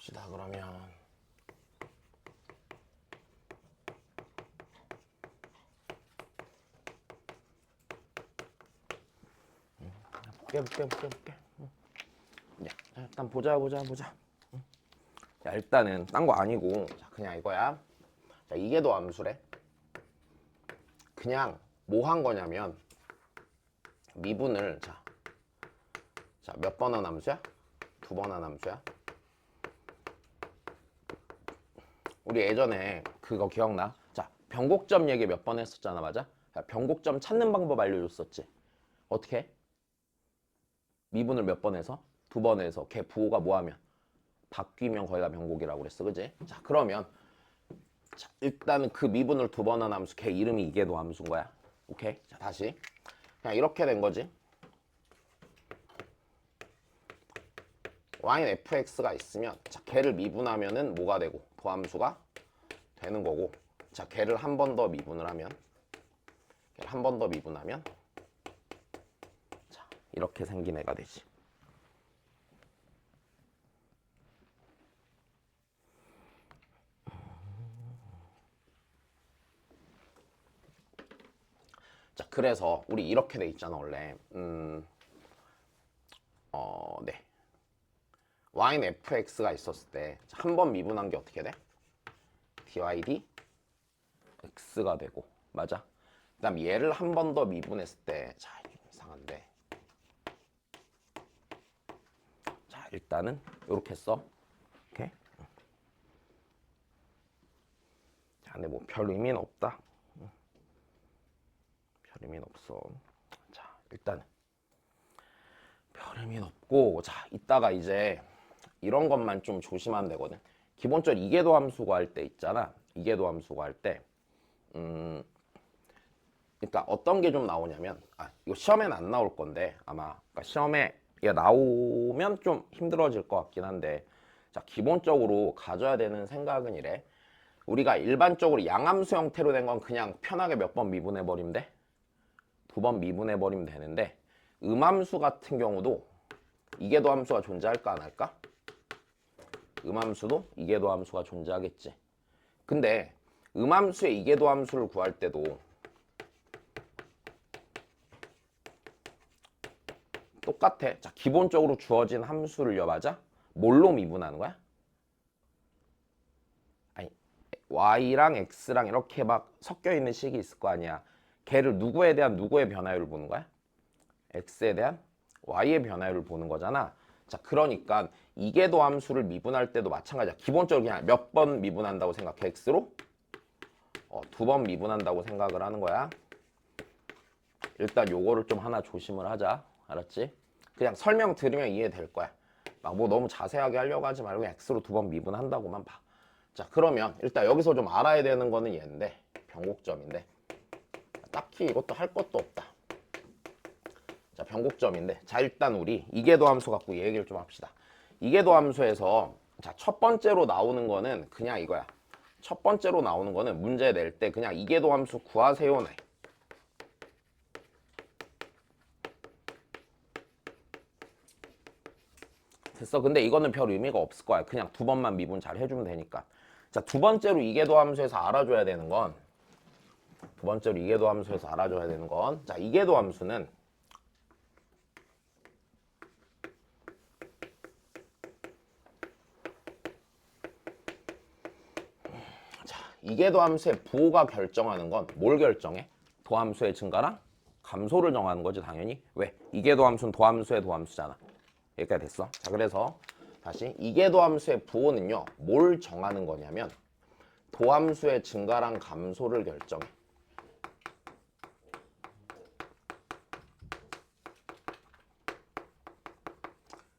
봅시다. 그러면 볼게. 자, 일단 보자. 자, 일단은 딴 거 아니고 자, 그냥 이거야. 자, 이게 더 함수래. 그냥 뭐 한 거냐면 미분을 자 몇 번 한 함수야? 2번 한 함수야? 우리 예전에 그거 기억나? 자, 변곡점 얘기 몇 번 했었잖아, 맞아? 자, 변곡점 찾는 방법 알려줬었지. 어떻게 해? 미분을 몇 번 해서? 2번 해서 걔 부호가 뭐하면? 바뀌면 거기가 변곡이라고 그랬어, 그지? 자, 그러면 자, 일단은 그 미분을 2번 한 함수 걔 이름이 이계도 함수인 거야. 오케이? 자, 다시 그냥 이렇게 된 거지. y는 fx가 있으면 자, 걔를 미분하면은 뭐가 되고 도함수가 되는 거고, 자, 걔를 한 번 더 미분을 하면 자, 이렇게 생긴 애가 되지. 자, 그래서 우리 이렇게 돼 있잖아, 원래. 네. y는 fx가 있었을 때 한 번 미분한 게 어떻게 돼? dy dx가 되고, 맞아? 그 다음 얘를 한 번 더 미분했을 때, 자, 이상한데. 자, 일단은 이렇게 써. 오케이? 자, 근데 뭐 별 의미는 없다. 별 의미는 없어. 자, 일단은 별 의미는 없고, 자, 이따가 이제 이런 것만 좀 조심하면 되거든. 기본적으로 이계도 함수 구할 때 있잖아. 이계도 함수 구할 때 그러니까 어떤 게 좀 나오냐면, 이거 시험에는 안 나올 건데 아마, 그러니까 시험에 얘 나오면 좀 힘들어질 것 같긴 한데, 자, 기본적으로 가져야 되는 생각은 이래. 우리가 일반적으로 양함수 형태로 된 건 그냥 편하게 몇 번 미분해 버리면 돼. 2번 미분해 버리면 되는데, 음함수 같은 경우도 이계도 함수가 존재할까 안 할까? 음함수도 이계도 함수가 존재하겠지. 근데 음함수의 이계도 함수를 구할 때도 똑같아. 자, 기본적으로 주어진 함수를요, 맞아? 뭘로 미분하는 거야? 아니, y랑 x랑 이렇게 막 섞여 있는 식이 있을 거 아니야. 걔를 누구에 대한 누구의 변화율을 보는 거야? x에 대한 y의 변화율을 보는 거잖아. 자, 그러니까 이계도 함수를 미분할 때도 마찬가지야. 기본적으로 그냥 몇 번 미분한다고 생각해? x로 2번 미분한다고 생각을 하는 거야. 일단 요거를 좀 하나 조심을 하자. 알았지? 그냥 설명 들으면 이해될 거야. 막 뭐 너무 자세하게 하려고 하지 말고 x로 2번 미분한다고만 봐. 자, 그러면 일단 여기서 좀 알아야 되는 거는 얘인데, 변곡점인데 딱히 이것도 할 것도 없다. 자, 변곡점인데, 자, 일단 우리 이계도 함수 갖고 이 얘기를 좀 합시다. 이계도 함수에서 자, 첫 번째로 나오는 거는 그냥 이거야. 첫 번째로 나오는 거는 문제 낼 때 그냥 이계도 함수 구하세요네. 됐어. 근데 이거는 별 의미가 없을 거야. 그냥 2번만 미분 잘 해주면 되니까. 자, 두 번째로 이계도 함수에서 알아줘야 되는 건, 자, 이계도 함수는 자, 이계도 함수의 부호가 결정하는 건 뭘 결정해? 도함수의 증가랑 감소를 정하는 거지, 당연히. 왜? 이계도 함수는 도함수의 도함수잖아. 여기까지 됐어. 자, 그래서 다시 이계도 함수의 부호는요, 뭘 정하는 거냐면 도함수의 증가랑 감소를 결정해.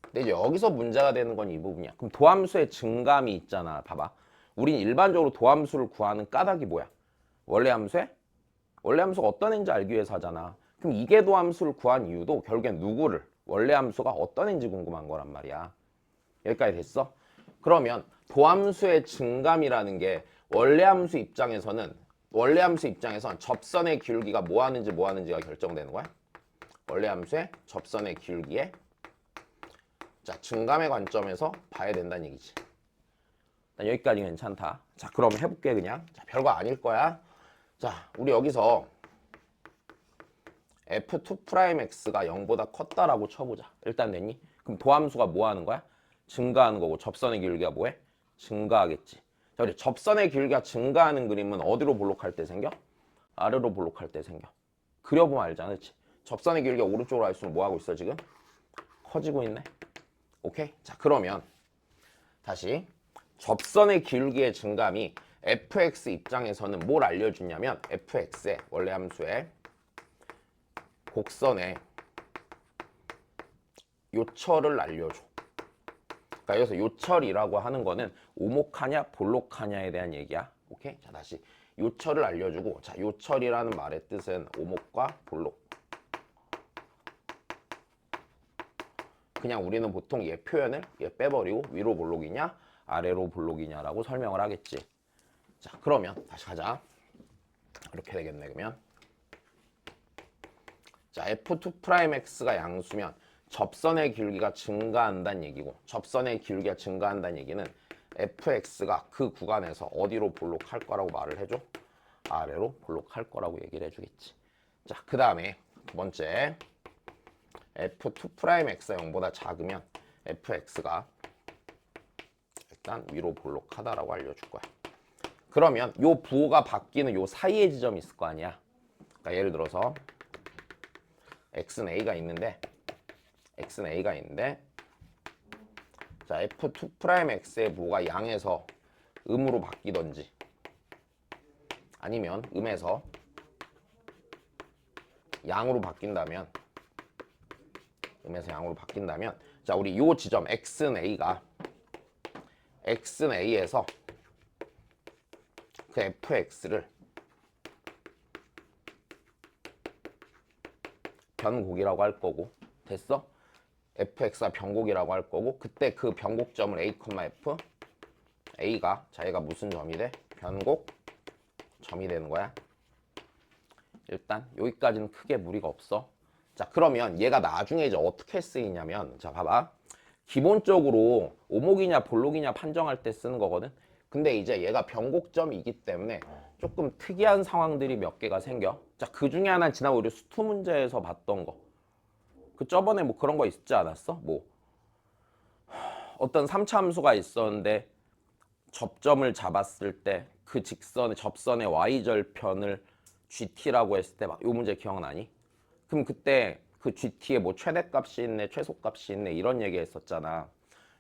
근데 이제 여기서 문제가 되는 건 이 부분이야. 그럼 도함수의 증감이 있잖아. 봐봐. 우린 일반적으로 도함수를 구하는 까닭이 뭐야? 원래 함수에? 원래 함수가 어떤 애인지 알기 위해서 하잖아. 그럼 이계도 함수를 구한 이유도 결국엔 누구를? 원래 함수가 어떤 애인지 궁금한 거란 말이야. 여기까지 됐어? 그러면 도함수의 증감이라는 게 원래 함수 입장에선 접선의 기울기가 뭐 하는지가 결정되는 거야. 원래 함수의 접선의 기울기에 자, 증감의 관점에서 봐야 된다는 얘기지. 일단 여기까지 괜찮다. 자, 그럼 해볼게 그냥. 자, 별거 아닐 거야. 자, 우리 여기서 f2'x가 0보다 컸다라고 쳐보자. 일단 됐니? 그럼 도함수가 뭐 하는 거야? 증가하는 거고 접선의 기울기가 뭐해? 증가하겠지. 자, 우리 접선의 기울기가 증가하는 그림은 어디로 볼록할 때 생겨? 아래로 볼록할 때 생겨. 그려보면 알잖아, 그렇지? 접선의 기울기가 오른쪽으로 갈수록 뭐 하고 있어 지금? 커지고 있네. 오케이? 자, 그러면 다시 접선의 기울기의 증감이 fx 입장에서는 뭘 알려주냐면 fx의 원래 함수의 곡선의 요철을 알려줘. 그러니까 여기서 요철이라고 하는 거는 오목하냐 볼록하냐에 대한 얘기야. 오케이? 자, 다시 요철을 알려주고, 자, 요철이라는 말의 뜻은 오목과 볼록. 그냥 우리는 보통 얘 표현을 얘 빼버리고 위로 볼록이냐 아래로 볼록이냐라고 설명을 하겠지. 자, 그러면 다시 가자. 이렇게 되겠네. 그러면 자, f2'x가 양수면 접선의 기울기가 증가한다는 얘기고, 접선의 기울기가 증가한다는 얘기는 fx가 그 구간에서 어디로 볼록할 거라고 말을 해줘? 아래로 볼록할 거라고 얘기를 해주겠지. 자, 그 다음에 두 번째, f2'x가 0보다 작으면 fx가 일단 위로 볼록하다라고 알려줄 거야. 그러면 요 부호가 바뀌는 요 사이의 지점이 있을 거 아니야. 그러니까 예를 들어서 x는 a가 있는데 자, f2'x의 부호가 양에서 음으로 바뀌던지 아니면 음에서 양으로 바뀐다면 자, 우리 요 지점 x는 a에서 그 fx를 변곡이라고 할 거고, 됐어? fx가 변곡이라고 할 거고, 그때 그 변곡점을 a, f a가 자, 얘가 무슨 점이 돼? 변곡 점이 되는 거야. 일단 여기까지는 크게 무리가 없어. 자, 그러면 얘가 나중에 이제 어떻게 쓰이냐면, 자, 봐봐. 기본적으로 오목이냐 볼록이냐 판정할 때 쓰는 거거든. 근데 이제 얘가 변곡점이기 때문에 조금 특이한 상황들이 몇 개가 생겨. 자, 그 중에 하나는 지난 우리 수투 문제에서 봤던 거. 그 저번에 뭐 그런 거 있지 않았어? 뭐 어떤 3차 함수가 있었는데 접점을 잡았을 때 그 직선의 접선의 y절편을 gt라고 했을 때 막 요 문제 기억나니? 그럼 그때 그 gt에 뭐 최대값이 있네 최소값이 있네 이런 얘기 했었잖아.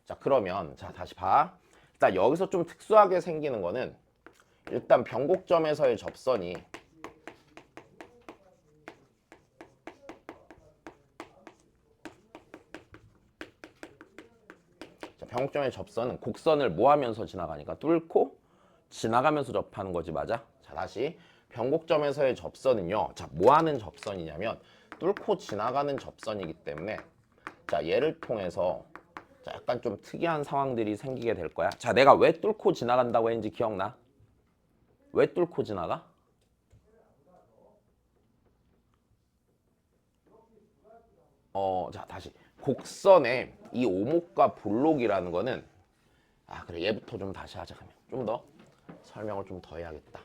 자, 그러면 자, 다시 봐. 일단 여기서 좀 특수하게 생기는 거는 일단 변곡점에서의 접선이 자, 변곡점의 접선은 곡선을 뭐 하면서 지나가니까 뚫고 지나가면서 접하는 거지, 맞아? 자, 다시 변곡점에서의 접선은요, 자, 뭐 하는 접선이냐면 뚫고 지나가는 접선이기 때문에 자, 얘를 통해서 자, 약간 좀 특이한 상황들이 생기게 될 거야. 자, 내가 왜 뚫고 지나간다고 했는지 기억나? 왜 뚫고 지나가? 자, 다시 곡선의 이 오목과 볼록이라는 거는 그래, 얘부터 좀 다시 하자. 그러면 좀 더 설명을 좀 더 해야겠다.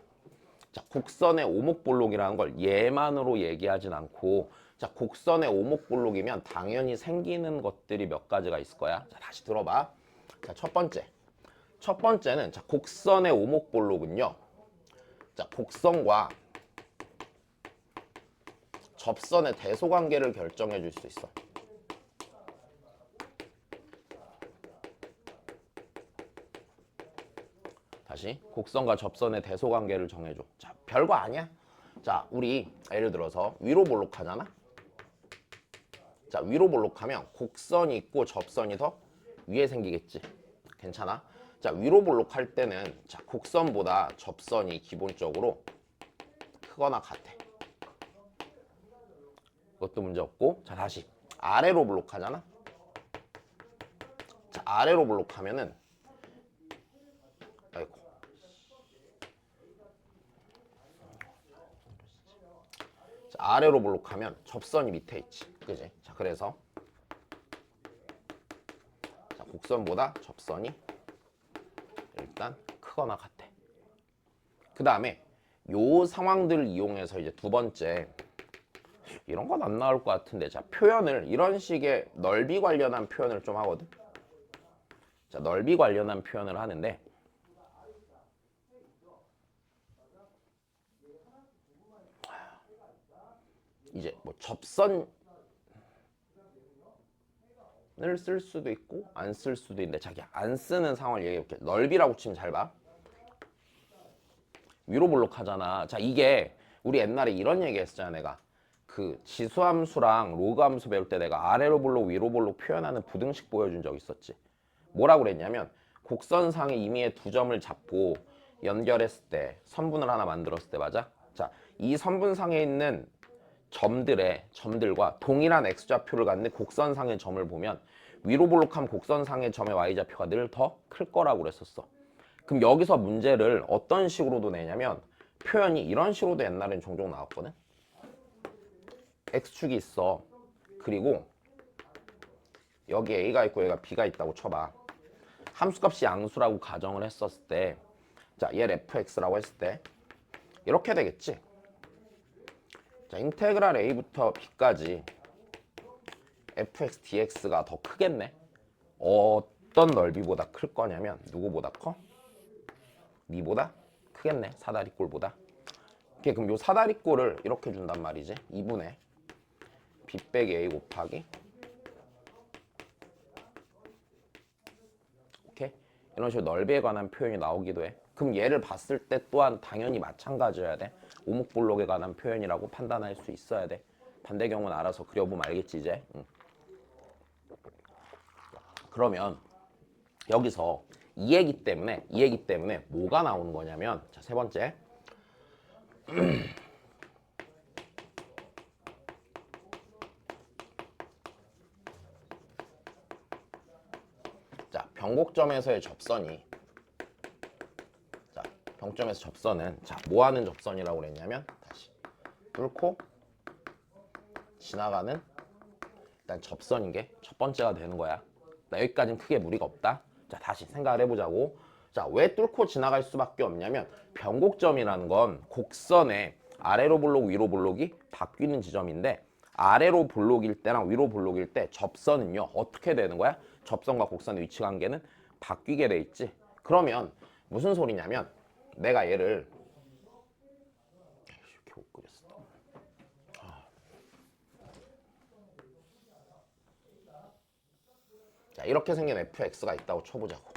자, 곡선의 오목볼록이라는 걸 얘만으로 얘기하진 않고, 자, 곡선의 오목볼록이면 당연히 생기는 것들이 몇 가지가 있을 거야. 자, 다시 들어봐. 자, 첫 번째는 자, 곡선의 오목볼록은요, 자, 곡선과 접선의 대소관계를 결정해 줄 수 있어. 다시 곡선과 접선의 대소관계를 정해줘. 자, 별거 아니야. 자, 우리 예를 들어서 위로 볼록하잖아. 자, 위로 볼록하면 곡선이 있고 접선이 더 위에 생기겠지. 괜찮아? 자, 위로 볼록할 때는 자, 곡선보다 접선이 기본적으로 크거나 같아. 그것도 문제 없고. 자, 다시 아래로 볼록하잖아. 자, 아래로 볼록하면은 아이고. 자, 아래로 볼록하면 접선이 밑에 있지. 그지? 자, 그래서 자, 곡선보다 접선이 일단 크니까 크거나 같아. 그 다음에 요 상황들을 이용해서 이제 두 번째, 이런 건 안 나올 것 같은데, 자, 표현을 이런 식의 넓이 관련한 표현을 좀 하거든. 자, 넓이 관련한 표현을 하는데, 이제 뭐 접선을 쓸 수도 있고 안 쓸 수도 있는데, 자기 안 쓰는 상황을 얘기해볼게. 넓이라고 치면 잘 봐. 위로 볼록 하잖아. 자, 이게 우리 옛날에 이런 얘기 했었잖아. 내가 그 지수함수랑 로그함수 배울 때 내가 아래로 볼록 위로 볼록 표현하는 부등식 보여준 적 있었지. 뭐라고 그랬냐면, 곡선상의 임의의 두 점을 잡고 연결했을 때, 선분을 하나 만들었을 때, 맞아? 자, 이 선분상에 있는 점들과 동일한 x좌표를 갖는 곡선상의 점을 보면 위로 볼록한 곡선상의 점의 y좌표가 늘 더 클 거라고 그랬었어. 그럼 여기서 문제를 어떤 식으로도 내냐면, 표현이 이런 식으로도 옛날엔 종종 나왔거든. x축이 있어. 그리고 여기 a가 있고 얘가 b가 있다고 쳐봐. 함수값이 양수라고 가정을 했었을 때, 자, 얘를 fx라고 했을 때 이렇게 되겠지. 자, 인테그랄 a부터 b까지 fx dx가 더 크겠네. 어떤 넓이보다 클 거냐면, 누구보다 커? 니보다 크겠네. 사다리꼴보다. 오케이, 그럼 요 사다리꼴을 이렇게 준단 말이지. 2분의 b 빼기 a 곱하기, 오케이, 이런 식으로 넓이에 관한 표현이 나오기도 해. 그럼 얘를 봤을 때 또한 당연히 마찬가지여야 돼. 오목볼록에 관한 표현이라고 판단할 수 있어야 돼. 반대 경우는 알아서 그려보면 알겠지 이제. 그러면 여기서 이 얘기 때문에 뭐가 나오는 거냐면, 자, 세 번째, 자, 변곡점에서의 접선이, 자, 병점에서 접선은, 자, 뭐 하는 접선이라고 그랬냐면, 다시 뚫고 지나가는 일단 접선인 게 첫 번째가 되는 거야. 나 여기까지는 크게 무리가 없다. 자, 다시 생각을 해보자고. 자, 왜 뚫고 지나갈 수밖에 없냐면, 변곡점이라는 건 곡선의 아래로 볼록 위로 볼록이 바뀌는 지점인데, 아래로 볼록일 때랑 위로 볼록일 때 접선은요 어떻게 되는 거야? 접선과 곡선의 위치 관계는 바뀌게 돼 있지. 그러면 무슨 소리냐면, 내가 얘를 이렇게 못 그렸어. 자, 이렇게 생긴 fx가 있다고 쳐보자고.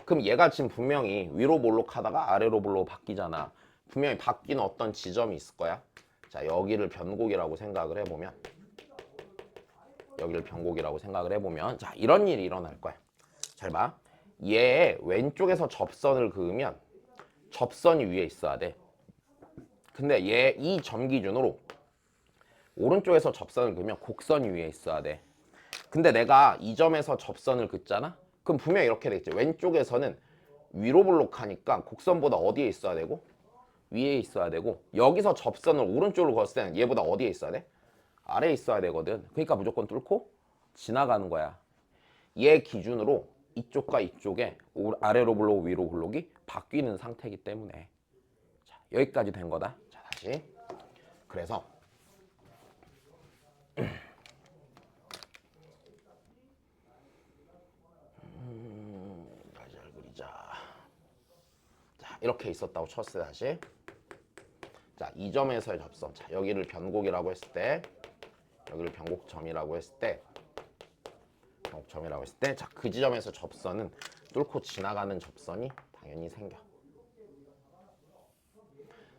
그럼 얘가 지금 분명히 위로 볼록 하다가 아래로 볼록 바뀌잖아. 분명히 바뀌는 어떤 지점이 있을 거야. 자, 여기를 변곡이라고 생각을 해보면, 자, 이런 일이 일어날 거야. 잘 봐. 얘 왼쪽에서 접선을 그으면 접선이 위에 있어야 돼. 근데 얘 이 점 기준으로 오른쪽에서 접선을 그으면 곡선이 위에 있어야 돼. 근데 내가 이 점에서 접선을 긋잖아? 그럼 분명히 이렇게 되겠지. 왼쪽에서는 위로 볼록하니까 곡선보다 어디에 있어야 되고? 위에 있어야 되고, 여기서 접선을 오른쪽으로 그었을 때는 얘보다 어디에 있어야 돼? 아래에 있어야 되거든. 그러니까 무조건 뚫고 지나가는 거야. 얘 기준으로 이쪽과 이쪽에 아래로 볼록 위로 볼록이 바뀌는 상태이기 때문에. 자, 여기까지 된 거다. 자, 다시. 그래서 다시 잘 그리자. 자, 이렇게 있었다고 쳤어요. 다시. 자, 이 점에서의 접선. 자, 여기를 변곡이라고 했을 때, 여기를 변곡점이라고 했을 때, 자, 그 지점에서 접선은 뚫고 지나가는 접선이 당연히 생겨.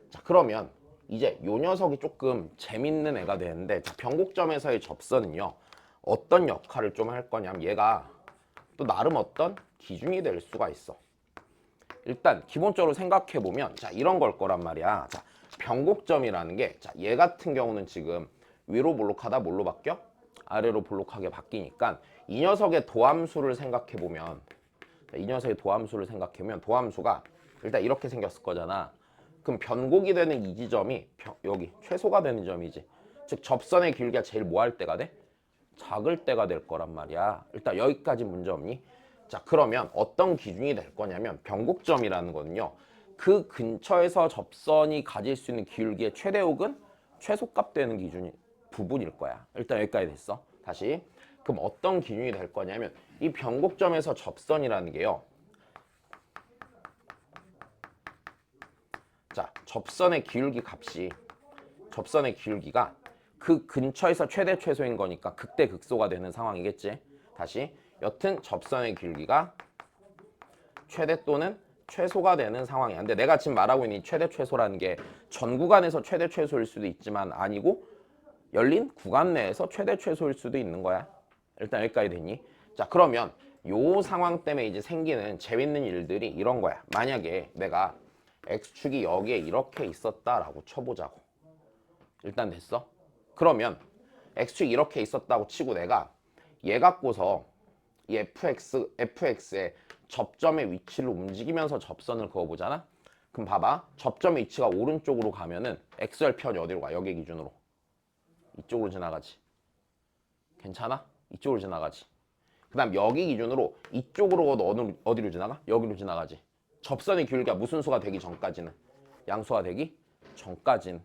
자, 그러면 이제 요 녀석이 조금 재밌는 애가 되는데, 자, 변곡점에서의 접선은요 어떤 역할을 좀 할 거냐면, 얘가 또 나름 어떤 기준이 될 수가 있어. 일단 기본적으로 생각해 보면, 자, 이런 걸 거란 말이야. 자, 변곡점이라는 게, 자, 얘 같은 경우는 지금 위로 볼록하다 뭘로 바뀌어? 아래로 볼록하게 바뀌니까, 이 녀석의 도함수를 생각해 보면, 도함수가 일단 이렇게 생겼을 거잖아. 그럼 변곡이 되는 이 지점이 여기 최소가 되는 점이지. 즉 접선의 길이가 제일 뭐 할 때가 돼? 작을 때가 될 거란 말이야. 일단 여기까지 문제 없니? 자, 그러면 어떤 기준이 될 거냐면 변곡점이라는 거는요. 그 근처에서 접선이 가질 수 있는 기울기의 최대 혹은 최소값 되는 기준이 부분일 거야. 일단 여기까지 됐어. 다시. 그럼 어떤 기준이 될 거냐면 이 변곡점에서 접선이라는 게요. 자, 접선의 기울기가 그 근처에서 최대 최소인 거니까 극대 극소가 되는 상황이겠지. 다시. 여튼 접선의 기울기가 최대 또는 최소가 되는 상황이야. 근데 내가 지금 말하고 있는 이 최대 최소라는 게 전 구간에서 최대 최소일 수도 있지만 아니고 열린 구간 내에서 최대 최소일 수도 있는 거야. 일단 여기까지 됐니? 자, 그러면 요 상황 때문에 이제 생기는 재밌는 일들이 이런 거야. 만약에 내가 X축이 여기에 이렇게 있었다라고 쳐보자고. 일단 됐어? 그러면 X축이 이렇게 있었다고 치고 내가 얘 갖고서 이 fx의 접점의 위치를 움직이면서 접선을 그어보잖아? 그럼 봐봐. 접점의 위치가 오른쪽으로 가면은 x절편이 어디로 가? 여기 기준으로. 이쪽으로 지나가지. 괜찮아? 이쪽으로 지나가지. 그 다음 여기 기준으로 이쪽으로 어디로 지나가? 여기로 지나가지. 접선의 기울기가 무슨 수가 되기 전까지는. 양수가 되기 전까지는.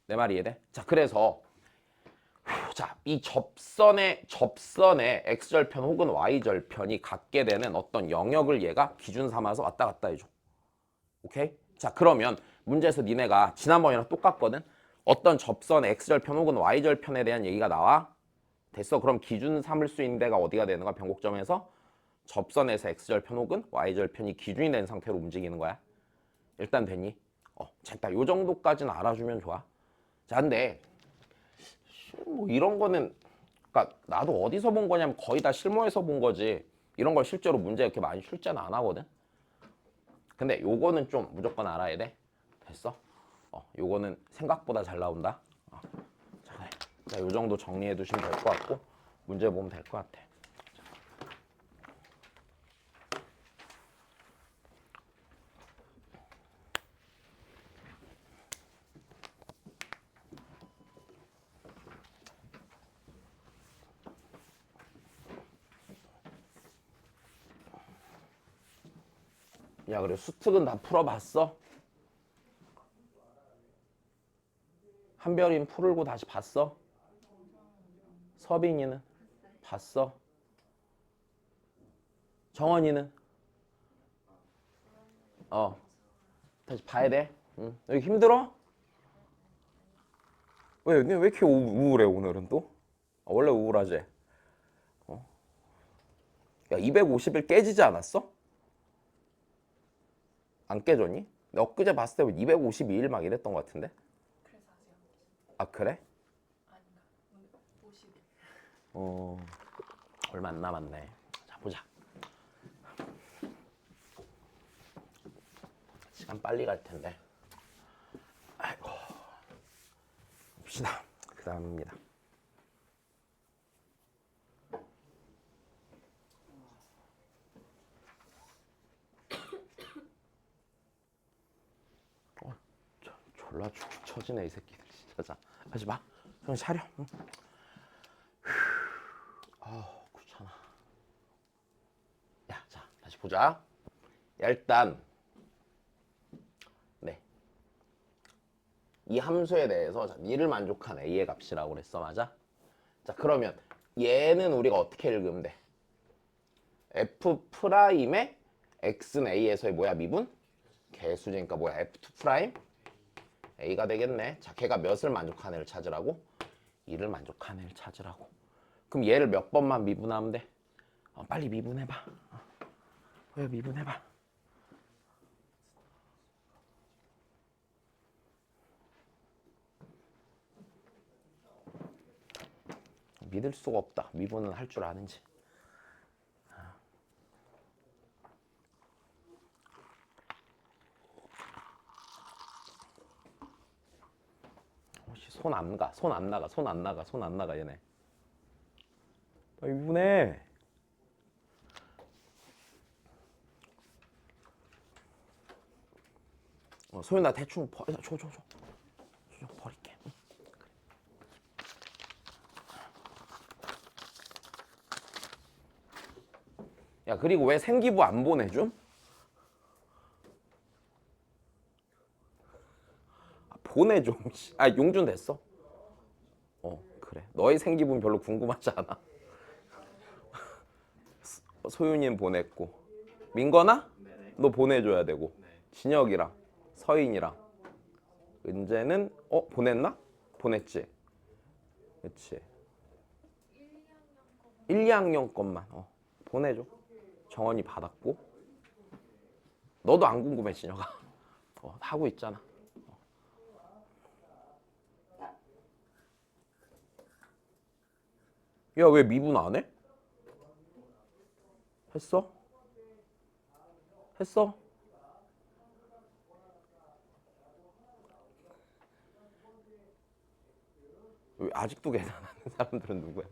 내 말이 이해돼? 자, 그래서 자, 이 접선의 x절편 혹은 y절편이 갖게 되는 어떤 영역을 얘가 기준 삼아서 왔다 갔다 해줘. 오케이? 자, 그러면 문제에서 니네가 지난번이랑 똑같거든? 어떤 접선의 x절편 혹은 y절편에 대한 얘기가 나와? 됐어. 그럼 기준 삼을 수 있는 데가 어디가 되는 거야? 변곡점에서 접선에서 x절편 혹은 y절편이 기준이 된 상태로 움직이는 거야. 일단 됐니? 됐다. 요 정도까지는 알아주면 좋아. 자, 근데 뭐 이런 거는 그러니까 나도 어디서 본 거냐면 거의 다 실무에서 본 거지. 이런 걸 실제로 문제 이렇게 많이 출제는 안 하거든. 근데 요거는 좀 무조건 알아야 돼. 됐어? 요거는 생각보다 잘 나온다. 자, 그래. 자, 요 정도 정리해 두시면 될 것 같고 문제 보면 될 것 같아. 야, 그래. 수특은 다 풀어봤어? 한별이는 풀고 다시 봤어? 서빈이는 봤어? 정원이는 다시 봐야 돼. 응. 여기 힘들어? 왜 이렇게 우울해 오늘은 또? 원래 우울하지? 야, 250일 깨지지 않았어? 안 깨졌니? 근데 엊그제 봤을 때 252일 막 이랬던 것 같은데? 아, 그래? 어, 얼마 안 남았네. 자, 보자. 시간 빨리 갈 텐데. 아이고. 봅시다. 그 다음입니다. 졸라 축 처지네 이 새끼들 진짜. 자, 하지 마. 형 차려. 응. 귀찮아. 야, 자, 다시 보자. 야, 일단 네, 이 함수에 대해서 자, 니를 만족한 a의 값이라고 그랬어, 맞아? 자, 그러면 얘는 우리가 어떻게 읽으면 돼? f 프라임의 x는 a에서의 뭐야 미분? 개수제니까 뭐야 f2 프라임 a가 되겠네. 자, 걔가 몇을 만족한 애를 찾으라고? 2를 만족한 애를 찾으라고. 그럼 얘를 몇 번만 미분하면 돼? 빨리 미분해봐. 왜 미분해봐. 믿을 수가 없다. 미분은 할 줄 아는지. 손 안 가. 손 안 나가. 손 안 나가. 손 안 나가 얘네. 미분해. 소윤아 대충 줘. 버릴게. 야 그리고 왜 생기부 안 보내줌? 보내줘. 아 용준 됐어. 그래. 너의 생기부는 별로 궁금하지 않아. 소윤이는 보냈고 민건아? 너 보내줘야 되고 진혁이랑 서인이랑 은재는 보냈나? 보냈지. 그치. 1, 2학년 것만 보내줘. 정원이 받았고 너도 안 궁금해 진혁아. 하고 있잖아. 야 왜 미분 안 해? 했어? 했어? 왜 아직도 계산하는 사람들은 누구야?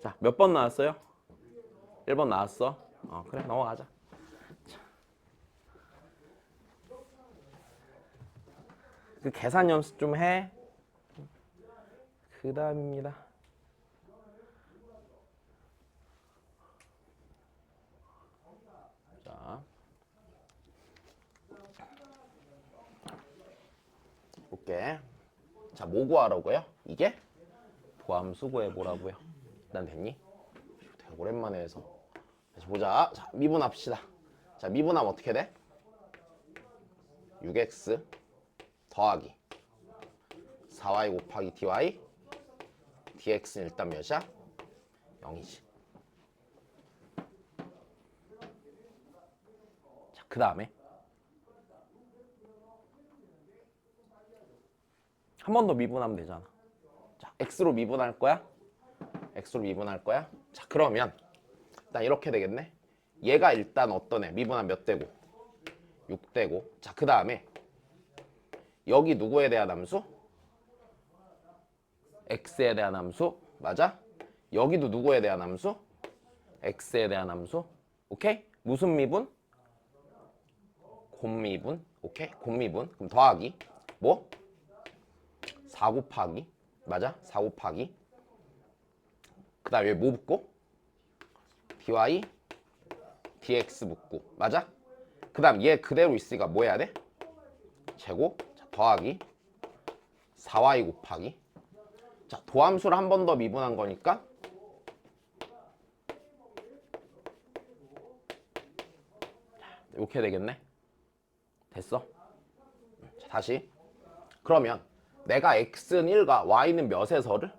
자, 몇 번 나왔어요? 1번 나왔어? 그래 넘어가자. 그 계산 연습 좀 해. 그 다음입니다. 자, 볼게. 자, 뭐 구하라고요? 이게? 보함수 구해보라고요. 난 됐니? 되게 오랜만에 해서. 다시 보자. 자, 미분합시다. 자, 미분하면 어떻게 돼? 6x 더하기 4y 곱하기 dy dx는 일단 몇이야? 0이지. 자, 그 다음에 한 번 더 미분하면 되잖아. 자, x로 미분할 거야? x로 미분할 거야? 자, 그러면 일단 이렇게 되겠네. 얘가 일단 어떤 애? 미분하면 몇 되고? 6 되고. 자, 그 다음에 여기 누구에 대한 함수? x에 대한 함수. 맞아? 여기도 누구에 대한 함수? x에 대한 함수. 오케이? 무슨 미분? 곱미분. 오케이? 곱미분. 그럼 더하기 뭐? 4 곱하기. 맞아? 4 곱하기. 그 다음에 뭐 붙고? dy dx 붙고. 맞아? 그 다음 얘 그대로 있으니까 뭐 해야 돼? 제곱. 자, 더하기 4y 곱하기. 자, 도함수를 한 번 더 미분한 거니까 이렇게 되겠네. 됐어? 자, 다시. 그러면 내가 x는 1과 y는 몇에서를?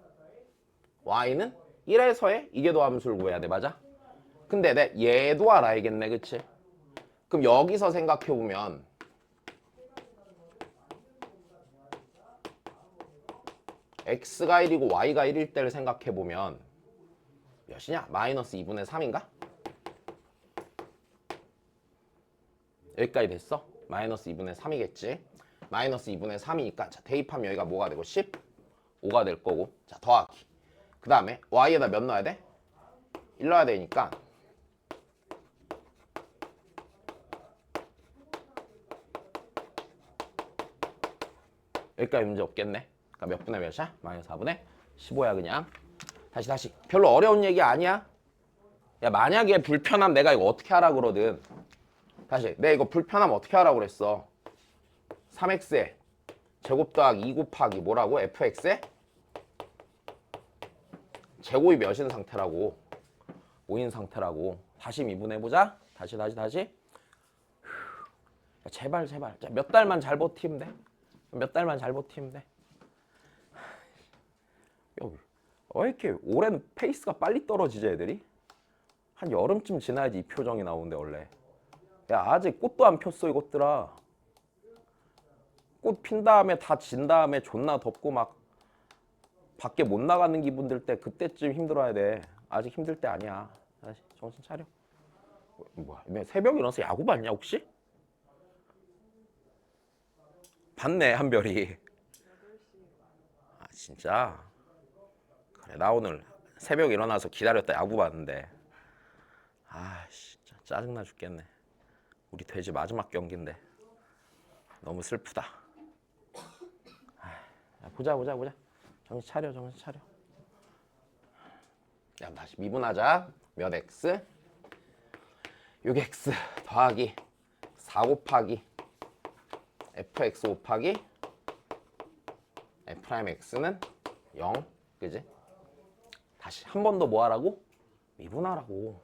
y는 1에서의 이게 도함수를 구해야 돼. 맞아? 근데 내 얘도 알아야겠네. 그치? 그럼 여기서 생각해보면 x가 1이고 y가 1일 때를 생각해보면 몇이냐? 마이너스 2분의 3인가? 여기까지 됐어? 마이너스 2분의 3이겠지? 마이너스 2분의 3이니까 자, 대입하면 여기가 뭐가 되고 15가 될 거고. 자, 더하기. 그 다음에 y에다 몇 넣어야 돼? 1 넣어야 되니까 여기까지 문제 없겠네. 그러니까 몇 분의 몇이야? 마이너스 4분의 15야 그냥. 다시. 별로 어려운 얘기 아니야. 야 만약에 불편함 내가 이거 어떻게 하라 그러든 다시 내가 이거 불편함 어떻게 하라고 그랬어. 3x에 제곱 더하기 2 곱하기 뭐라고? fx에 제곱이 몇인 상태라고? 5인 상태라고. 다시 미분해보자. 다시. 야, 제발. 자, 몇 달만 잘 버티면 돼. 몇 달만 잘 버티면 돼. 야, 왜 이렇게 올해는 페이스가 빨리 떨어지지 애들이? 한 여름쯤 지나야지 이 표정이 나오는데 원래. 야 아직 꽃도 안 폈어 이것들아. 꽃 핀 다음에 다 진 다음에 존나 덥고 막 밖에 못 나가는 기분 들 때 그때쯤 힘들어야 돼. 아직 힘들 때 아니야. 다시 정신 차려. 뭐야? 새벽에 일어나서 야구 봤냐 혹시? 봤네 한별이. 아 진짜? 그래 나 오늘 새벽에 일어나서 기다렸다 야구 봤는데 아 진짜 짜증나 죽겠네. 우리 돼지 마지막 경기인데 너무 슬프다. 야, 보자. 정신 차려. 야, 다시 미분하자. 몇 x? 6x 더하기 4 곱하기 fx 곱하기 f'x는 0. 그지? 다시 한 번 더 뭐 하라고? 미분하라고.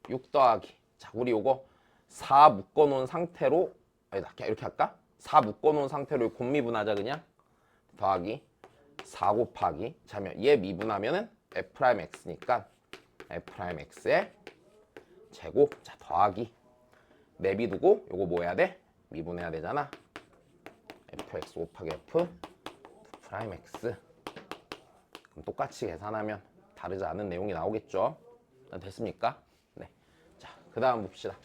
6 더하기. 자, 우리 요거 4 묶어놓은 상태로, 아니다, 이렇게 할까? 4 묶어놓은 상태로 곱미분하자 그냥. 더하기 4 곱하기. 자면 얘 미분하면은 f'x니까 f'x의 제곱. 자, 더하기. 내비두고 요거 뭐 해야 돼? 미분해야 되잖아. fx 곱하기 f 프라임 x. 그럼 똑같이 계산하면 다르지 않은 내용이 나오겠죠? 됐습니까? 네. 자, 그 다음 봅시다.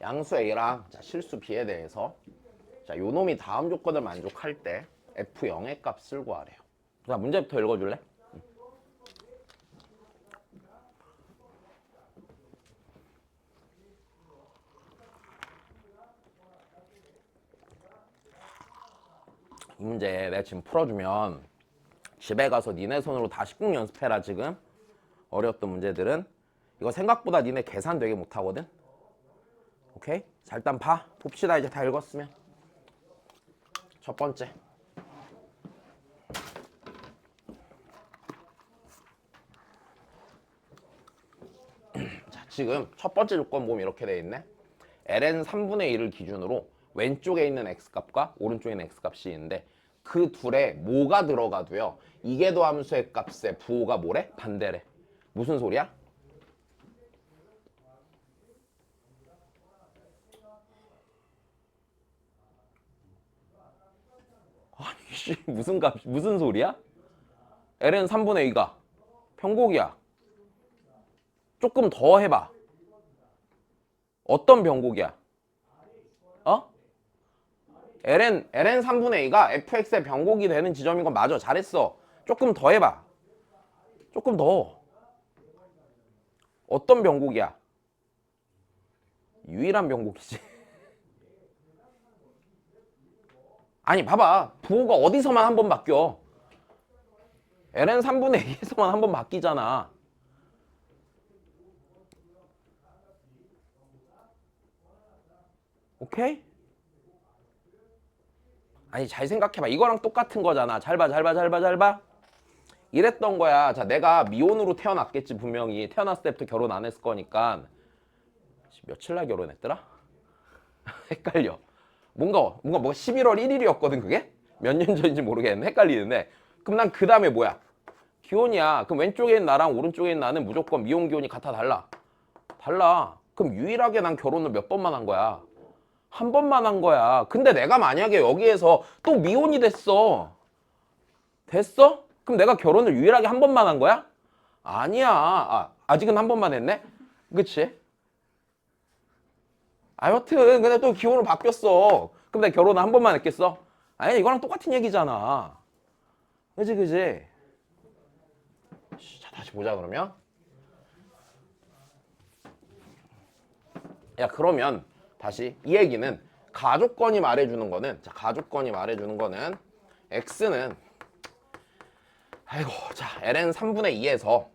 양수 A랑 실수 B에 대해서 자, 요 놈이 다음 조건을 만족할 때 F0의 값을 구하래요. 자, 문제부터 읽어줄래? 이 문제 내가 지금 풀어주면 집에 가서 니네 손으로 다시 꾹 연습해라. 지금 어려웠던 문제들은 이거 생각보다 니네 계산 되게 못하거든. 오케이? 자, 일단 봅시다. 이제 다 읽었으면. 첫 번째. 자, 지금 첫 번째 조건 보면 이렇게 돼 있네. ln 3분의 1을 기준으로 왼쪽에 있는 x값과 오른쪽에 있는 x값이 있는데 그 둘에 뭐가 들어가도요. 이계도 함수의 값에 부호가 뭐래? 반대래. 무슨 소리야? 아니 무슨 소리야? ln 3분의 2가 편곡이야. 조금 더 해봐. 어떤 변곡이야? ln 3분의 2가 fx의 변곡이 되는 지점인 건 맞아. 잘했어. 조금 더 해봐. 조금 더. 어떤 변곡이야? 유일한 변곡이지. 아니 봐봐. 부호가 어디서만 한 번 바뀌어. ln 3분의 2에서만 한 번 바뀌잖아. 오케이? 아니 잘 생각해봐. 이거랑 똑같은 거잖아. 잘 봐. 이랬던 거야. 자, 내가 미혼으로 태어났겠지 분명히. 태어났을 때부터 결혼 안 했을 거니까. 며칠 날 결혼했더라? 헷갈려. 뭔가 11월 1일이었거든 그게? 몇 년 전인지 모르겠는데 헷갈리는데. 그럼 난 그 다음에 뭐야? 기혼이야. 그럼 왼쪽에 있는 나랑 오른쪽에 있는 나는 무조건 미혼 기혼이 같아 달라. 그럼 유일하게 난 결혼을 몇 번만 한 거야? 한 번만 한 거야. 근데 내가 만약에 여기에서 또 미혼이 됐어. 그럼 내가 결혼을 유일하게 한 번만 한 거야? 아니야. 아직은 한 번만 했네? 그치? 여튼 근데 또 기혼으로 바뀌었어. 그럼 내가 결혼을 한 번만 했겠어? 아니 이거랑 똑같은 얘기잖아. 그지? 자, 다시 보자 그러면. 야, 그러면 다시 이 얘기는 가족권이 말해주는 거는, 자, 가족권이 말해주는 거는 x는 자, ln 3분의 2에서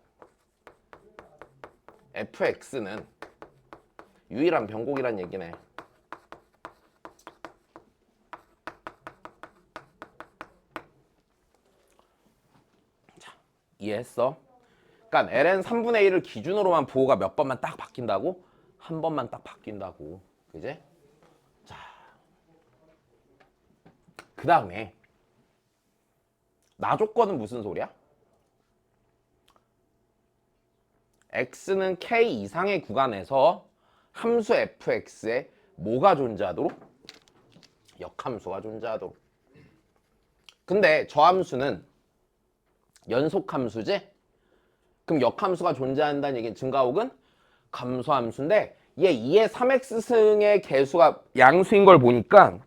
fx는 유일한 변곡이란 얘기네. 자, 이해했어? 그러니까 ln 3분의 1을 기준으로만 부호가 몇 번만 딱 바뀐다고? 한 번만 딱 바뀐다고. 그지? 자, 그 다음에 나 조건은 무슨 소리야? x는 k 이상의 구간에서 함수 fx에 뭐가 존재하도록? 역함수가 존재하도록. 근데 저 함수는 연속함수지? 그럼 역함수가 존재한다는 얘기는 증가혹은 감소함수인데 얘 2의 3x승의 개수가 양수인 걸 보니까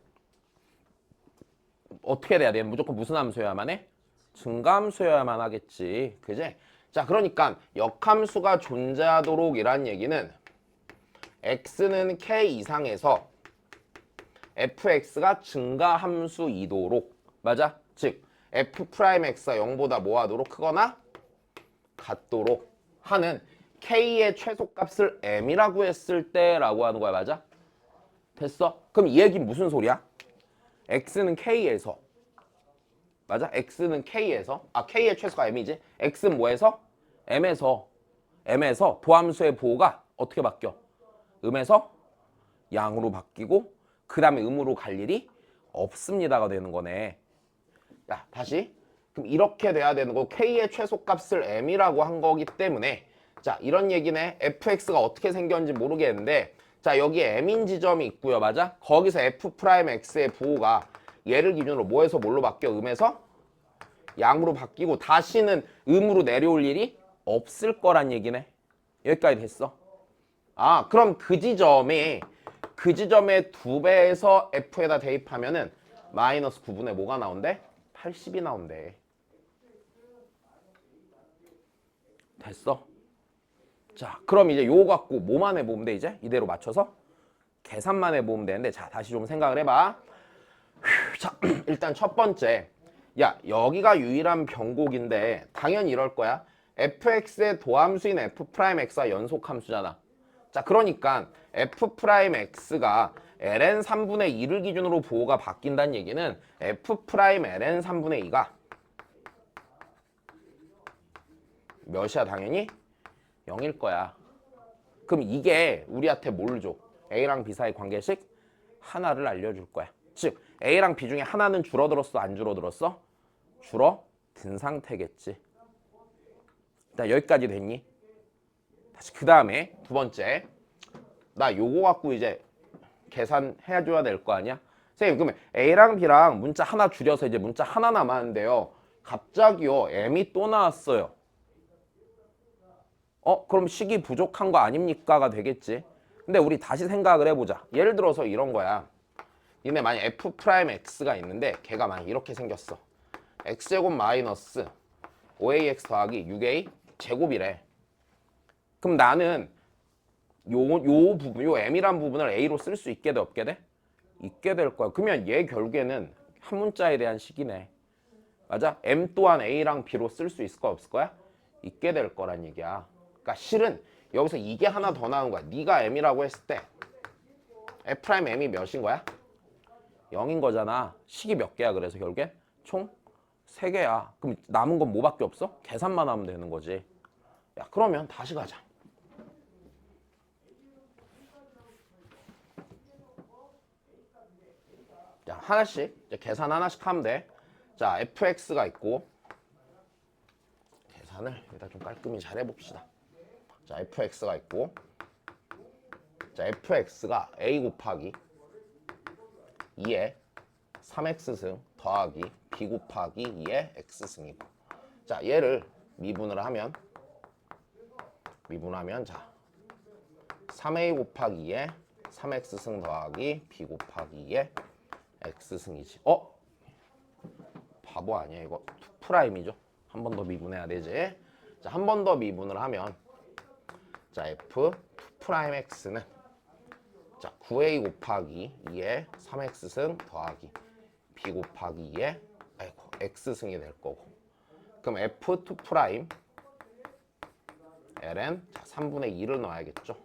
어떻게 돼야 돼? 무조건 무슨 함수여야만 해? 증가함수여야만 하겠지. 그지? 자, 그러니까 역함수가 존재하도록 이란 얘기는 x는 k 이상에서 fx가 증가함수이도록 맞아? 즉 f'x가 0보다 뭐하도록 크거나 같도록 하는 k의 최소값을 m이라고 했을 때라고 하는 거야. 맞아? 됐어? 그럼 이 얘기는 무슨 소리야? x는 k에서 맞아? x는 k에서 k의 최소가 m이지? x는 뭐에서? m에서 도함수의 보호가 어떻게 바뀌어? 음에서 양으로 바뀌고 그 다음에 음으로 갈 일이 없습니다가 되는 거네. 자, 다시. 그럼 이렇게 돼야 되는 거 k의 최소값을 m이라고 한 거기 때문에 자, 이런 얘기네. fx가 어떻게 생겼는지 모르겠는데 자, 여기에 m인 지점이 있고요. 맞아? 거기서 f'x의 부호가 얘를 기준으로 뭐에서 뭘로 바뀌어? 음에서 양으로 바뀌고 다시는 음으로 내려올 일이 없을 거란 얘기네. 여기까지 됐어. 그럼 그 지점에 2배에서 f에다 대입하면은 마이너스 9분의 뭐가 나온대? 80이 나온대. 됐어? 자, 그럼 이제 요거 갖고 뭐만 해보면 돼 이제? 이대로 맞춰서? 계산만 해보면 되는데 자, 다시 좀 생각을 해봐. 자, 일단 첫 번째. 야, 여기가 유일한 변곡인데 당연히 이럴 거야. fx의 도함수인 f'x가 연속함수잖아. 자, 그러니까 f'x가 ln 3분의 2를 기준으로 보호가 바뀐다는 얘기는 f'ln 3분의 2가 몇이야? 당연히 0일 거야. 그럼 이게 우리한테 뭘 줘? A랑 B 사이 관계식 하나를 알려줄 거야. 즉 A랑 B 중에 하나는 줄어들었어? 안 줄어들었어? 줄어든 상태겠지. 일단 여기까지 됐니? 다시 그 다음에 두 번째. 나 요거 갖고 이제 계산해줘야 될 거 아니야? 선생님 그러면 A랑 B랑 문자 하나 줄여서 이제 문자 하나 남았는데요. 갑자기요 M이 또 나왔어요. 그럼 식이 부족한 거 아닙니까가 되겠지. 근데 우리 다시 생각을 해보자. 예를 들어서 이런 거야. 얘네 만약 f'x가 있는데 걔가 만약 이렇게 생겼어. x제곱 마이너스 5ax 더하기 6a 제곱이래. 그럼 나는 요 부분, 요 m이란 부분을 a로 쓸 수 있게 돼 없게 돼? 있게 될 거야. 그러면 얘 결국에는 한 문자에 대한 식이네. 맞아? m 또한 a랑 b로 쓸 수 있을 거야 없을 거야? 있게 될 거란 얘기야. 그러니까 실은 여기서 이게 하나 더 나온 거야. 네가 m이라고 했을 때 f'm이 몇인 거야? 0인 거잖아. 식이 몇 개야? 그래서 결국엔 총 3개야. 그럼 남은 건 뭐밖에 없어? 계산만 하면 되는 거지. 야, 그러면 다시 가자. 자, 하나씩 이제 계산 하나씩 하면 돼. 자, fx가 있고 계산을 일단 좀 깔끔히 잘 해봅시다. 자, fx가 있고 자, fx가 a 곱하기 2의 3x승 더하기 b 곱하기 2의 x승이고 자, 얘를 미분을 하면 자 3a 곱하기 2의 3x승 더하기 b 곱하기 2의 x승이지. 바보 아니야 이거. 2'이죠. 한 번 더 미분해야 되지. 자, 한 번 더 미분을 하면 자, f2'x는 자, 9a 곱하기 2의 3x승 더하기 b 곱하기 2의 x승이 될 거고 그럼 f2' ln 자, 3분의 2를 넣어야겠죠.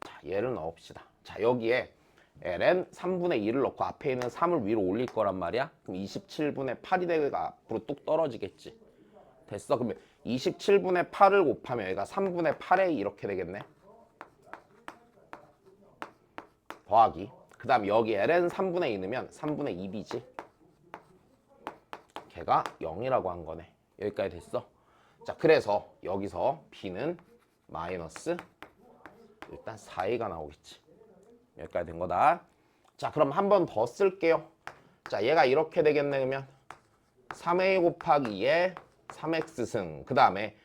자, 얘를 넣읍시다. 자, 여기에 ln 3분의 2를 넣고 앞에 있는 3을 위로 올릴 거란 말이야. 그럼 27분의 8이 되가 앞으로 뚝 떨어지겠지. 됐어. 그러면 27분의 8을 곱하면 얘가 3분의 8에 이렇게 되겠네. 더하기 그 다음 여기 ln 3분의 2 넣으면 3분의 2b지. 걔가 0이라고 한 거네. 여기까지 됐어. 자, 그래서 여기서 b는 마이너스 일단 4a가 나오겠지. 여기까지 된 거다. 자, 그럼 한 번 더 쓸게요. 자, 얘가 이렇게 되겠네. 그러면 3a 곱하기 2의 3x승 그 다음에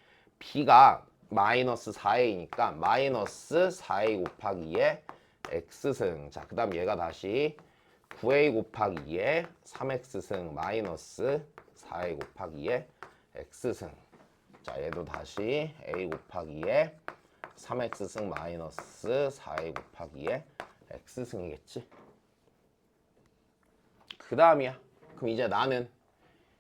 b가 마이너스 4a니까 마이너스 4a 곱하기 2의 x승. 자, 그 다음 얘가 다시 9a 곱하기 2의 3x승 마이너스 4a 곱하기 2의 x승. 자, 얘도 다시 a 곱하기 2의 3x승 마이너스 4a 곱하기 2의 x승이겠지. 그 다음이야. 그럼 이제 나는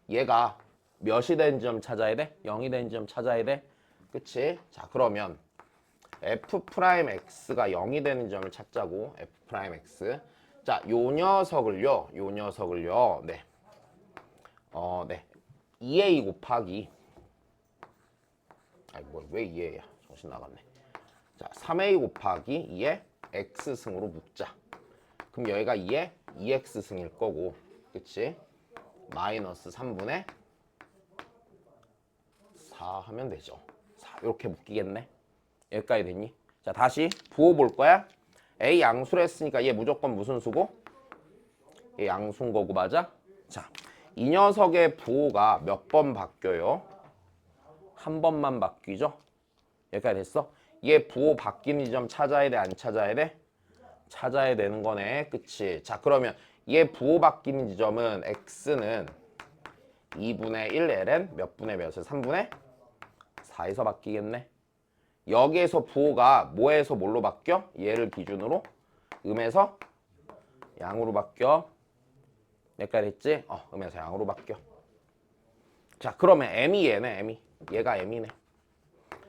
얘가 몇이 된 점 찾아야 돼? 0이 된 점 찾아야 돼? 그치? 자, 그러면 f'x가 0이 되는 점을 찾자고. f'x. 자, 요 녀석을요. 네. 네. 2a 곱하기 아니 뭐 왜 2a야? 정신 나갔네. 자, 3a 곱하기 2의 x승으로 묶자. 그럼 여기가 2의 2x승일 거고. 그치? 마이너스 3분의 4 하면 되죠. 4 이렇게 묶이겠네. 여기까지 됐니? 자, 다시 부호 볼 거야. a 양수를 했으니까 얘 무조건 무슨 수고? 얘 양수인 거고 맞아? 자, 이 녀석의 부호가 몇 번 바뀌어요? 한 번만 바뀌죠? 여기까지 됐어? 얘 부호 바뀌는 지점 찾아야 돼? 안 찾아야 돼? 찾아야 되는 거네. 그치? 자, 그러면 얘 부호 바뀌는 지점은 x는 2분의 1 ln 몇 분의 몇에 3분의 4에서 바뀌겠네. 여기에서 부호가 뭐에서 뭘로 바뀌어? 얘를 기준으로 음에서 양으로 바뀌어. 여기까지 됐지? 음에서 양으로 바뀌어. 자, 그러면 m이 얘네. 얘가 m이네.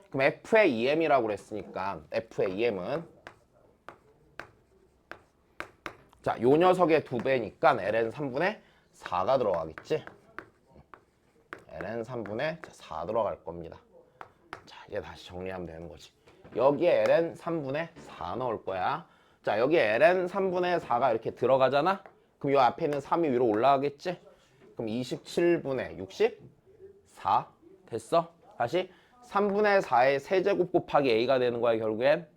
그럼 f의 2m이라고 그랬으니까 f의 2m은 자, 요 녀석의 2배니까 ln 3분의 4가 들어가겠지? ln 3분의 4 들어갈 겁니다. 자, 이제 다시 정리하면 되는 거지. 여기에 ln 3분의 4 넣을 거야. 자, 여기에 ln 3분의 4가 이렇게 들어가잖아? 그럼 요 앞에 있는 3이 위로 올라가겠지? 그럼 27분의 64 됐어? 다시 3분의 4의 세제곱 곱하기 a가 되는 거야, 결국엔.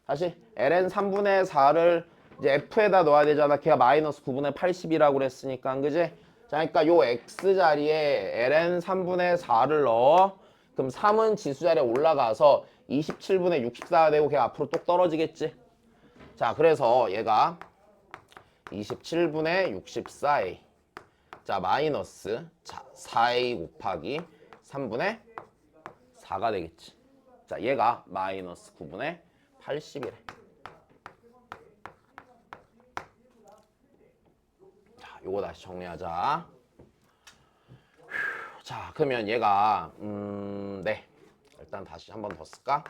다시 ln 3분의 4를 이제 f에다 넣어야 되잖아. 걔가 마이너스 9분의 80이라고 그랬으니까, 그지? 자, 그러니까 요 x 자리에 ln 3분의 4를 넣어. 그럼 3은 지수 자리에 올라가서 27분의 64가 되고 걔가 앞으로 똑 떨어지겠지? 자, 그래서 얘가 27분의 64a 자, 마이너스 자 4a 곱하기 3분의 4가 되겠지. 자, 얘가 마이너스 9분의 80이래. 자, 요거 다시 정리하자. 자, 그러면 얘가 네, 일단 다시 한 번 더 쓸까?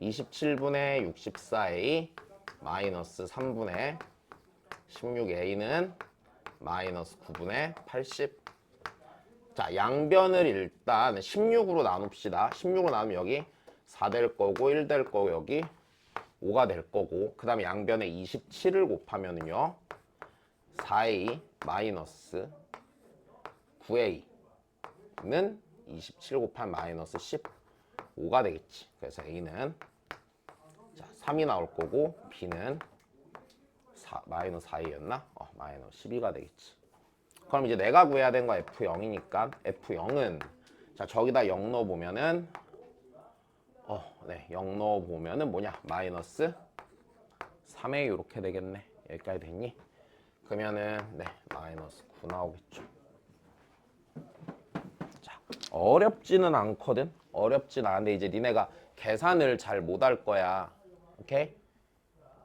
27분의 64a 마이너스 3분의 16a는 마이너스 9분의 80. 자, 양변을 일단 16으로 나눕시다. 16으로 나누면 여기 4 될 거고 1 될 거고 여기 5가 될 거고, 그 다음에 양변에 27을 곱하면은요 4a 마이너스 9a는 27 곱한 마이너스 15가 되겠지. 그래서 a는 자 3이 나올 거고 b는 마이너스 4a였나? 마이너스 12가 되겠지. 그럼 이제 내가 구해야 되는 거 F0이니까 F0은 자 저기다 0 넣어보면은 네, 0 넣어보면은 뭐냐? 마이너스 3a 이렇게 되겠네. 여기까지 됐니? 그러면은 네, 마이너스 9 나오겠죠. 자, 어렵지는 않거든. 어렵진 않은데 이제 니네가 계산을 잘 못 할 거야. 오케이?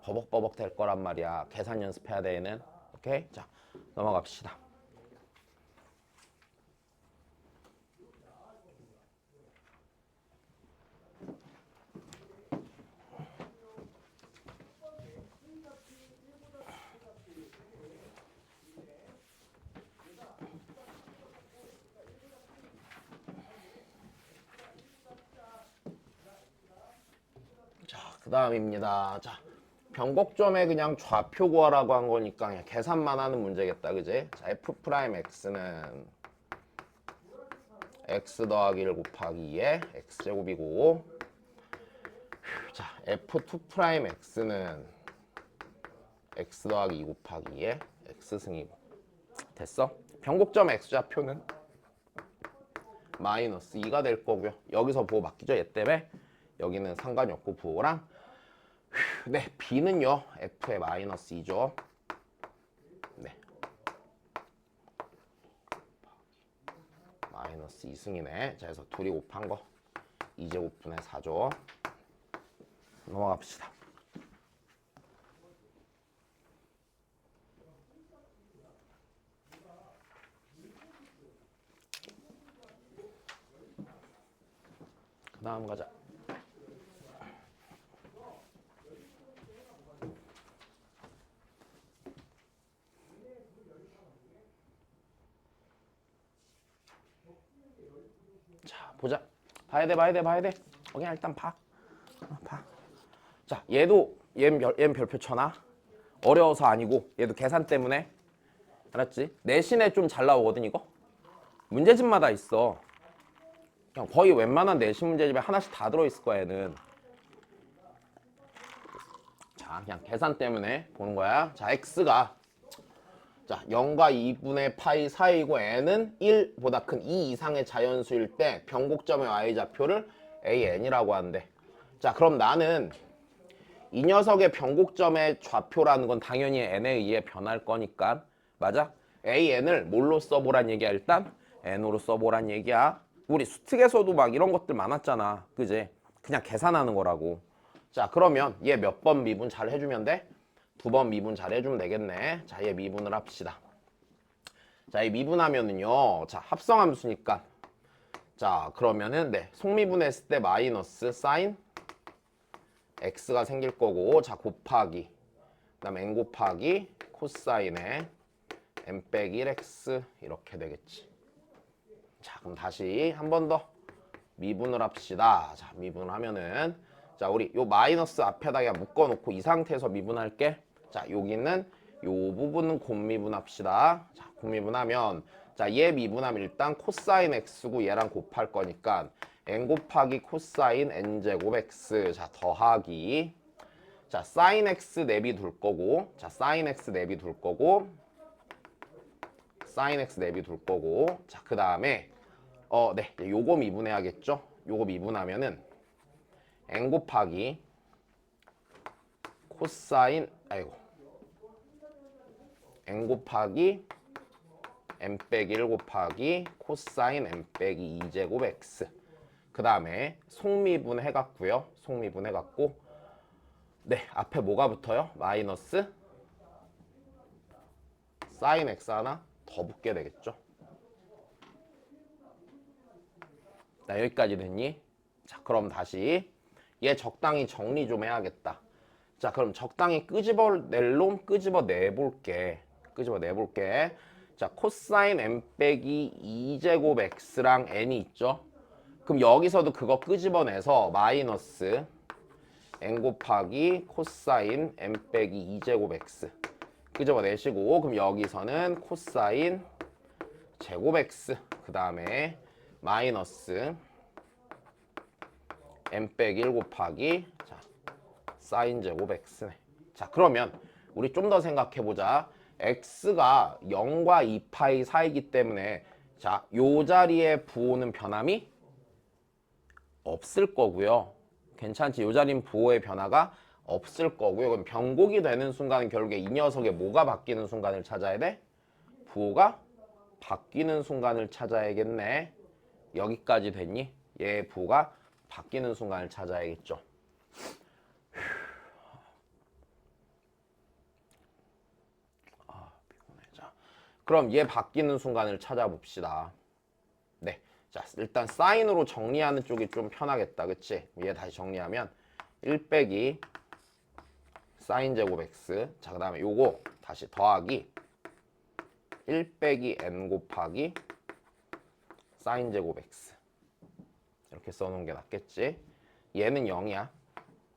버벅버벅 될 거란 말이야. 계산 연습해야 돼 얘는. 오케이? 자, 넘어갑시다. 그 다음입니다. 자, 변곡점에 그냥 좌표 구하라고 한 거니까 그냥 계산만 하는 문제겠다. 그지? 자, f'x는 x 더하기 1 곱하기 2의 x제곱이고, 자, f2'x는 x 더하기 2 곱하기 2의 x승이고. 됐어? 변곡점 x좌표는 마이너스 2가 될 거고요. 여기서 부호 바뀌죠. 얘 때문에 여기는 상관이 없고 부호랑 네, B는요. F의 마이너스 2죠. 네. 마이너스 2승이네. 자, 그래서 둘이 곱한 거 2제곱분의 4죠. 넘어갑시다. 그 다음 가자. 자, 보자. 봐야 돼. 그냥 일단 봐. 봐. 자, 얘는 별표 쳐놔. 어려워서 아니고 얘도 계산 때문에. 알았지? 내신에 좀 잘 나오거든 이거. 문제집마다 있어. 그냥 거의 웬만한 내신 문제집에 하나씩 다 들어있을 거야 얘는. 자, 그냥 계산 때문에 보는 거야. 자, x가 자 0과 2분의 파이 사이고 n은 1보다 큰 2 이상의 자연수일 때 변곡점의 y좌표를 an이라고 한대. 자, 그럼 나는 이 녀석의 변곡점의 좌표라는 건 당연히 n에 의해 변할 거니까 맞아? an을 뭘로 써보란 얘기야? 일단 n으로 써보란 얘기야. 우리 수특에서도 막 이런 것들 많았잖아. 그지? 그냥 계산하는 거라고. 자, 그러면 얘 몇 번 미분 잘 해주면 돼? 2번 미분 잘 해주면 되겠네. 자, 얘 미분을 합시다. 자, 이 미분하면은요. 자, 합성함수니까. 자, 그러면은 네, 속미분했을 때 마이너스 사인 x가 생길 거고, 자, 곱하기 그다음 n 곱하기 코사인에 n 빼기 1x 이렇게 되겠지. 자, 그럼 다시 한 번 더 미분을 합시다. 자, 미분을 하면은 자, 우리 요 마이너스 앞에다 그냥 묶어놓고 이 상태에서 미분할게. 자, 여기는 요 부분은 곱미분합시다. 자, 곱미분하면 자, 얘 미분하면 일단 코사인 x고 얘랑 곱할 거니까 n 곱하기 코사인 n제곱 x. 자, 더하기 자, 사인 x 내비둘 거고, 자, 사인 x 내비둘 거고, 사인 x 내비둘 거고, 자, 그 다음에 네, 요거 미분해야겠죠? 요거 미분하면은 n 곱하기 코사인 n 곱하기 n 빼기 1 곱하기 코사인 n 빼기 2제곱 x. 그 다음에 속미분 해갖고요. 속미분 해갖고 네, 앞에 뭐가 붙어요? 마이너스 사인 x 하나 더 붙게 되겠죠. 자, 여기까지 됐니? 자, 그럼 다시 얘 적당히 정리 좀 해야겠다. 자, 그럼 적당히 끄집어낼 놈 끄집어내볼게. 자, 코사인 n 빼기 2제곱 x랑 n이 있죠? 그럼 여기서도 그거 끄집어내서 마이너스 n 곱하기 코사인 n 빼기 2제곱 x 끄집어내시고, 그럼 여기서는 코사인 제곱 x 그 다음에 마이너스 n 빼기 1 곱하기 자, 사인 제곱 x네. 자, 그러면 우리 좀 더 생각해보자. x가 0과 2파이 사이기 때문에 자, 요 자리에 부호는 변함이 없을 거고요. 괜찮지? 요 자리는 부호의 변화가 없을 거고요. 그럼 변곡이 되는 순간은 결국에 이 녀석의 뭐가 바뀌는 순간을 찾아야 돼? 부호가 바뀌는 순간을 찾아야겠네. 여기까지 됐니? 얘 부호가 바뀌는 순간을 찾아야겠죠. 피곤해. 자, 그럼 얘 바뀌는 순간을 찾아봅시다. 네. 자, 일단 사인으로 정리하는 쪽이 좀 편하겠다. 그치? 얘 다시 정리하면 1 빼기 사인 제곱 x. 자, 그 다음에 요거 다시 더하기 1 빼기 n 곱하기 사인 제곱 x. 이렇게 써놓은 게 낫겠지? 얘는 0이야.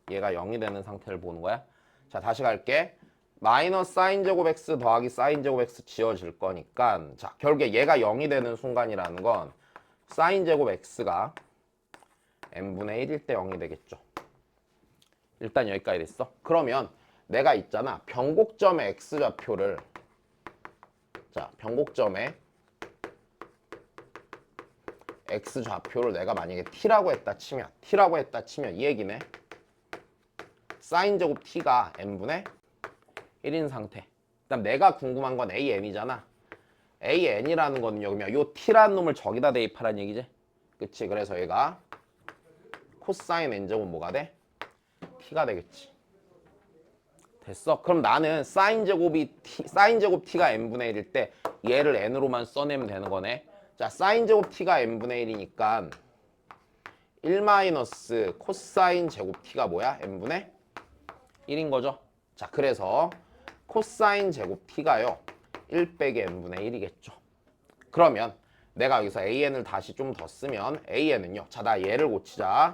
얘가 0이 되는 상태를 보는 거야. 자, 다시 갈게. 마이너스 사인 제곱 x 더하기 사인 제곱 x 지워질 거니까 자, 결국에 얘가 0이 되는 순간이라는 건 사인 제곱 x가 n분의 1일 때 0이 되겠죠. 일단 여기까지 됐어. 그러면 내가 있잖아. 변곡점의 x좌표를 자, 변곡점의 x 좌표를 내가 만약에 t라고 했다 치면 이 얘기네. 사인 제곱 t가 n분의 1인 상태. 그다음 내가 궁금한 건 an이잖아. an이라는 거는요, 그러면 요 t라는 놈을 저기다 대입하라는 얘기지. 그치? 그래서 얘가 코사인 n제곱 뭐가 돼? t가 되겠지. 됐어? 그럼 나는 사인 제곱 t가 n분의 1일 때 얘를 n으로만 써내면 되는 거네. 자, 사인 제곱 t가 n분의 1이니까 1 마이너스 코사인 제곱 t가 뭐야? n분의 1인 거죠. 자, 그래서 코사인 제곱 t가요 1 빼기 n분의 1이겠죠. 그러면 내가 여기서 an을 다시 좀 더 쓰면 an은요, 자, 나 얘를 고치자.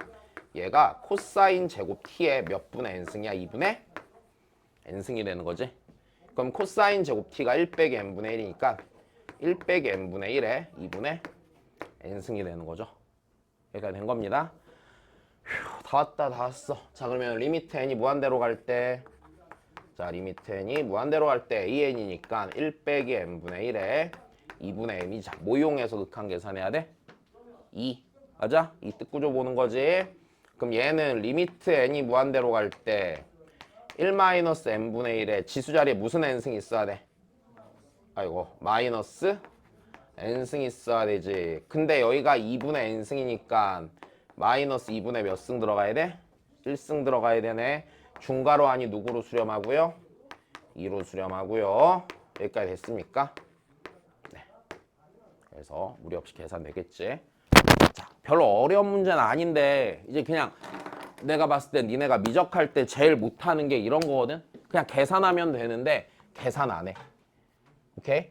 얘가 코사인 제곱 t의 몇 분의 n승이야? 2분의 n승이 되는 거지. 그럼 코사인 제곱 t가 1 빼기 n분의 1이니까 1 빼기 n분의 1에 2분의 n승이 되는 거죠. 여기까지 된 겁니다. 휴, 다 왔어. 자, 그러면 리미트 n이 무한대로 갈 때, 자, 리미트 n이 무한대로 갈 때 an이니까 1 빼기 n분의 1에 2분의 n이, 자, 뭐 이용해서 극한 계산해야 돼? 2. 맞아? 이 뜻구조 보는 거지. 그럼 얘는 리미트 n이 무한대로 갈 때 1 마이너스 n분의 1에 지수 자리에 무슨 n승이 있어야 돼? 아이고, 마이너스 n승이 있어야 되지. 근데 여기가 2분의 n승이니까 마이너스 2분의 몇 승 들어가야 돼? 1승 들어가야 되네. 중괄호 안이 누구로 수렴하고요? 2로 수렴하고요. 여기까지 됐습니까? 네. 그래서 무리 없이 계산되겠지. 자, 별로 어려운 문제는 아닌데 이제 그냥 내가 봤을 때 니네가 미적할 때 제일 못하는 게 이런 거거든. 그냥 계산하면 되는데 계산 안 해. 오케이?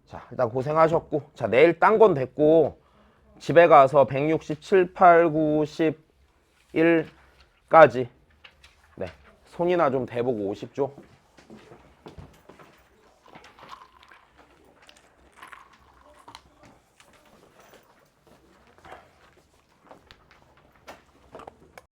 자, 일단 고생하셨고, 자, 내일 딴 건 됐고 집에 가서 167, 8, 9, 10, 1까지 네, 손이나 좀 대보고 오십시오.